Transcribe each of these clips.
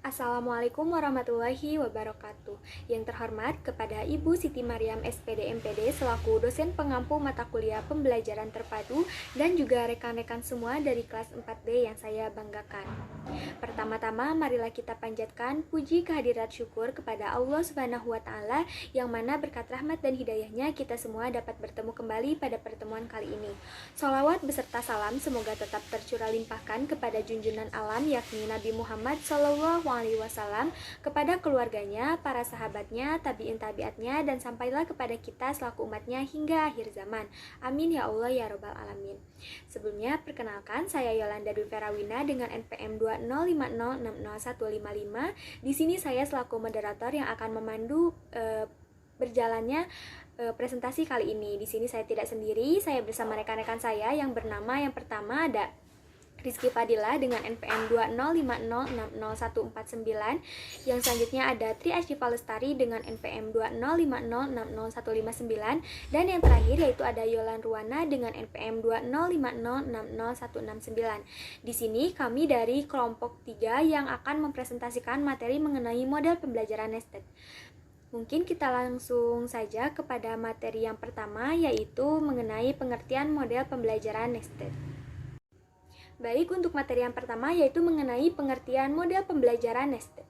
Assalamualaikum warahmatullahi wabarakatuh. Yang terhormat kepada Ibu Siti Mariam SPD MPD selaku dosen pengampu mata kuliah pembelajaran terpadu dan juga rekan-rekan semua dari kelas 4D yang saya banggakan. Pertama-tama marilah kita panjatkan puji kehadirat syukur kepada Allah Subhanahu wa taala yang mana berkat rahmat dan hidayahnya kita semua dapat bertemu kembali pada pertemuan kali ini. Sholawat beserta salam semoga tetap tercurah limpahkan kepada junjungan alam yakni Nabi Muhammad SAW, kepada keluarganya, para sahabatnya, tabiin tabiatnya, dan sampailah kepada kita selaku umatnya hingga akhir zaman. Amin ya Allah ya Rabbal Alamin. Sebelumnya perkenalkan saya Yolanda Dwi Ferawina dengan NPM 205060155. Di sini saya selaku moderator yang akan memandu berjalannya presentasi kali ini. Di sini saya tidak sendiri, saya bersama rekan-rekan saya yang pertama ada Rizky Fadila dengan NPM 205060149. Yang selanjutnya ada Tri Asyifa Lestari dengan NPM 205060159. Dan yang terakhir yaitu ada Yolan Ruwana dengan NPM 205060169. Di sini kami dari kelompok 3 yang akan mempresentasikan materi mengenai model pembelajaran nested. Mungkin kita langsung saja kepada materi yang pertama, yaitu mengenai pengertian model pembelajaran nested. Baik, untuk materi yang pertama yaitu mengenai pengertian model pembelajaran nested.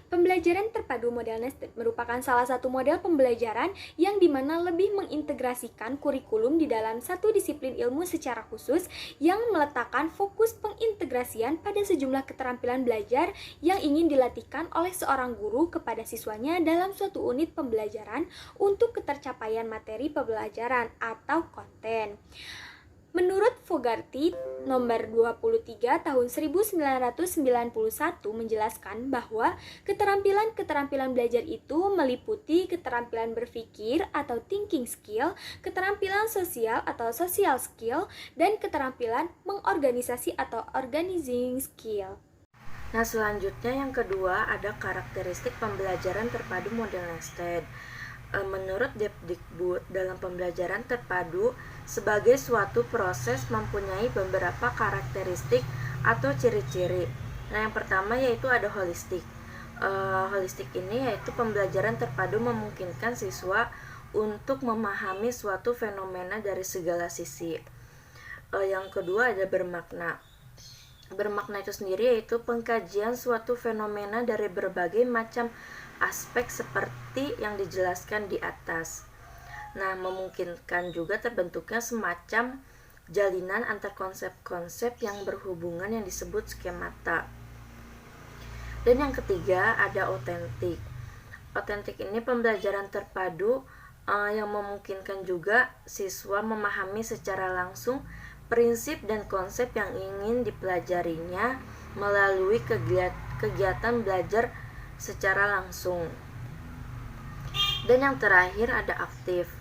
Pembelajaran terpadu model nested merupakan salah satu model pembelajaran yang dimana lebih mengintegrasikan kurikulum di dalam satu disiplin ilmu secara khusus yang meletakkan fokus pengintegrasian pada sejumlah keterampilan belajar yang ingin dilatihkan oleh seorang guru kepada siswanya dalam suatu unit pembelajaran untuk ketercapaian materi pembelajaran atau konten. Menurut Fogarty nomor 23 tahun 1991 menjelaskan bahwa keterampilan-keterampilan belajar itu meliputi keterampilan berpikir atau thinking skill, keterampilan sosial atau social skill, dan keterampilan mengorganisasi atau organizing skill. Nah, selanjutnya yang kedua ada karakteristik pembelajaran terpadu model nested. Menurut Depdikbud, dalam pembelajaran terpadu sebagai suatu proses mempunyai beberapa karakteristik atau ciri-ciri. Nah, yang pertama yaitu ada holistik. Holistik ini yaitu pembelajaran terpadu memungkinkan siswa untuk memahami suatu fenomena dari segala sisi. Yang kedua ada bermakna. Bermakna itu sendiri yaitu pengkajian suatu fenomena dari berbagai macam aspek seperti yang dijelaskan di atas. Nah, memungkinkan juga terbentuknya semacam jalinan antar konsep-konsep yang berhubungan yang disebut skemata. Dan yang ketiga ada otentik. Otentik ini pembelajaran terpadu yang memungkinkan juga siswa memahami secara langsung prinsip dan konsep yang ingin dipelajarinya melalui kegiatan belajar secara langsung. Dan yang terakhir ada aktif.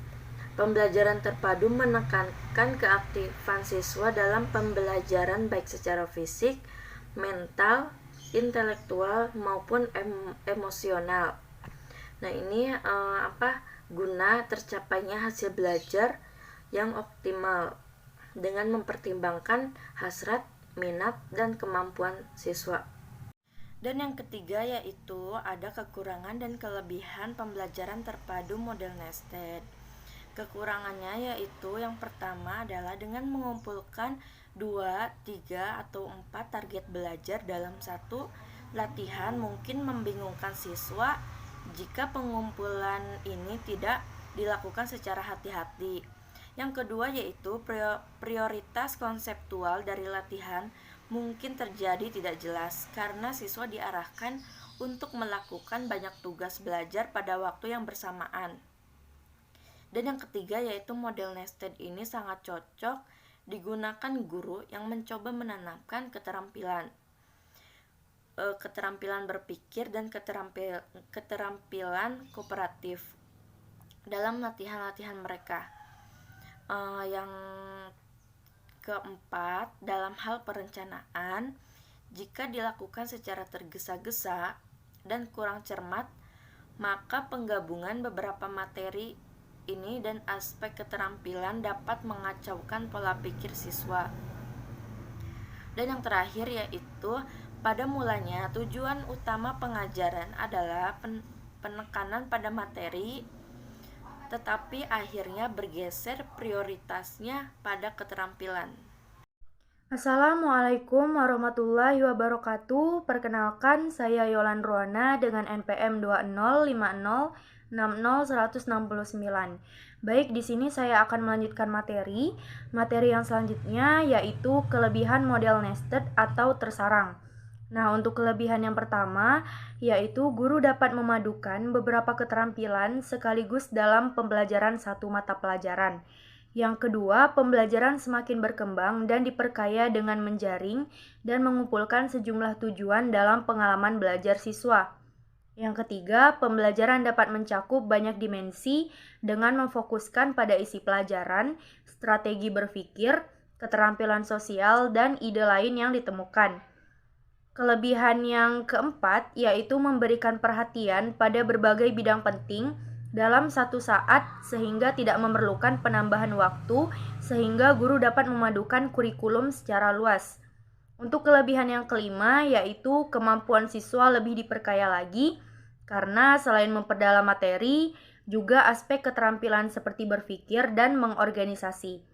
Pembelajaran terpadu menekankan keaktifan siswa dalam pembelajaran baik secara fisik, mental, intelektual maupun emosional. Nah, ini guna tercapainya hasil belajar yang optimal dengan mempertimbangkan hasrat, minat, dan kemampuan siswa. Dan yang ketiga yaitu ada kekurangan dan kelebihan pembelajaran terpadu model nested. Kekurangannya yaitu yang pertama adalah dengan mengumpulkan 2, 3, atau 4 target belajar dalam satu latihan mungkin membingungkan siswa jika pengumpulan ini tidak dilakukan secara hati-hati. Yang kedua yaitu prioritas konseptual dari latihan mungkin terjadi tidak jelas karena siswa diarahkan untuk melakukan banyak tugas belajar pada waktu yang bersamaan. Dan yang ketiga yaitu model nested ini sangat cocok digunakan guru yang mencoba menanamkan keterampilan berpikir dan keterampilan kooperatif dalam latihan-latihan mereka. Yang keempat, dalam hal perencanaan, jika dilakukan secara tergesa-gesa dan kurang cermat, maka penggabungan beberapa materi ini dan aspek keterampilan dapat mengacaukan pola pikir siswa. Dan yang terakhir yaitu Pada mulanya, tujuan utama pengajaran adalah penekanan pada materi, tetapi akhirnya bergeser prioritasnya pada keterampilan. Assalamualaikum warahmatullahi wabarakatuh. Perkenalkan, saya Yolan Ruana dengan NPM 2050606169. Baik, di sini saya akan melanjutkan materi. Materi yang selanjutnya yaitu kelebihan model nested atau tersarang. Nah, untuk kelebihan yang pertama yaitu guru dapat memadukan beberapa keterampilan sekaligus dalam pembelajaran satu mata pelajaran. Yang kedua, pembelajaran semakin berkembang dan diperkaya dengan menjaring dan mengumpulkan sejumlah tujuan dalam pengalaman belajar siswa. Yang ketiga, pembelajaran dapat mencakup banyak dimensi dengan memfokuskan pada isi pelajaran, strategi berpikir, keterampilan sosial, dan ide lain yang ditemukan. Kelebihan yang keempat yaitu memberikan perhatian pada berbagai bidang penting dalam satu saat sehingga tidak memerlukan penambahan waktu sehingga guru dapat memadukan kurikulum secara luas. Untuk kelebihan yang kelima yaitu kemampuan siswa lebih diperkaya lagi karena selain memperdalam materi juga aspek keterampilan seperti berpikir dan mengorganisasi.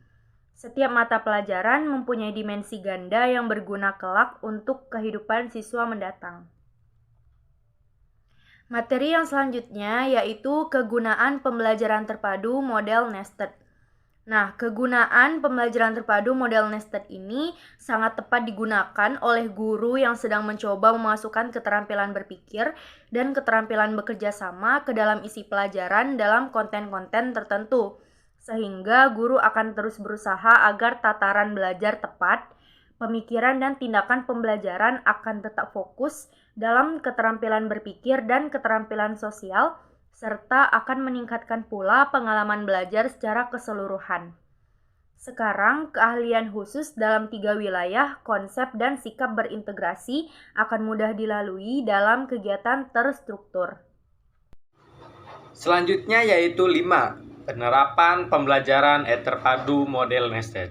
Setiap mata pelajaran mempunyai dimensi ganda yang berguna kelak untuk kehidupan siswa mendatang. Materi yang selanjutnya yaitu kegunaan pembelajaran terpadu model nested. Nah, kegunaan pembelajaran terpadu model nested ini sangat tepat digunakan oleh guru yang sedang mencoba memasukkan keterampilan berpikir dan keterampilan bekerja sama ke dalam isi pelajaran dalam konten-konten tertentu. Sehingga guru akan terus berusaha agar tataran belajar tepat, pemikiran dan tindakan pembelajaran akan tetap fokus dalam keterampilan berpikir dan keterampilan sosial, serta akan meningkatkan pula pengalaman belajar secara keseluruhan. Sekarang, keahlian khusus dalam 3 wilayah, konsep dan sikap berintegrasi akan mudah dilalui dalam kegiatan terstruktur. Selanjutnya yaitu 5. Penerapan pembelajaran terpadu model nested.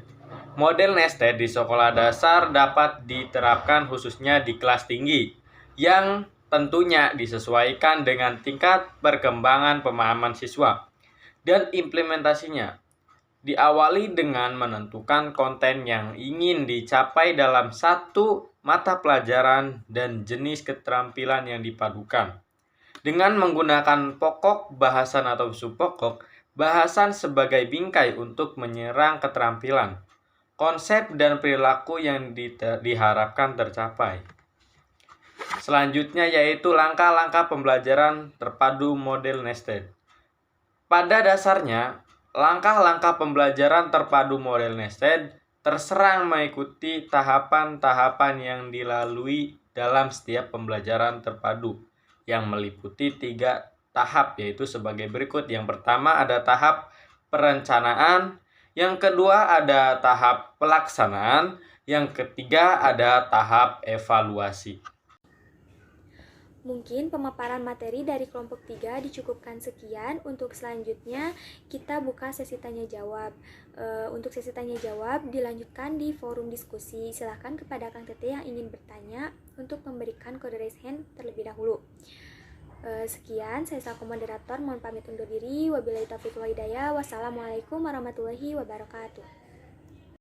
Model nested di sekolah dasar dapat diterapkan khususnya di kelas tinggi, yang tentunya disesuaikan dengan tingkat perkembangan pemahaman siswa dan implementasinya. Diawali dengan menentukan konten yang ingin dicapai dalam satu mata pelajaran dan jenis keterampilan yang dipadukan. Dengan menggunakan pokok bahasan atau subpokok, bahasan sebagai bingkai untuk menyerang keterampilan, konsep dan perilaku yang diharapkan tercapai. Selanjutnya yaitu langkah-langkah pembelajaran terpadu model nested. Pada dasarnya, langkah-langkah pembelajaran terpadu model nested terserang mengikuti tahapan-tahapan yang dilalui dalam setiap pembelajaran terpadu yang meliputi 3 tahap yaitu sebagai berikut. Yang pertama ada tahap perencanaan, yang kedua ada tahap pelaksanaan, yang ketiga ada tahap evaluasi. Mungkin pemaparan materi dari kelompok 3 dicukupkan sekian. Untuk selanjutnya kita buka sesi tanya jawab. Untuk sesi tanya jawab dilanjutkan di forum diskusi. Silahkan kepada Kang Tete yang ingin bertanya untuk memberikan kode raise hand terlebih dahulu. Sekian, saya selaku moderator mohon pamit undur diri. Wabillahi taufiq wal hidayah. Wassalamualaikum warahmatullahi wabarakatuh.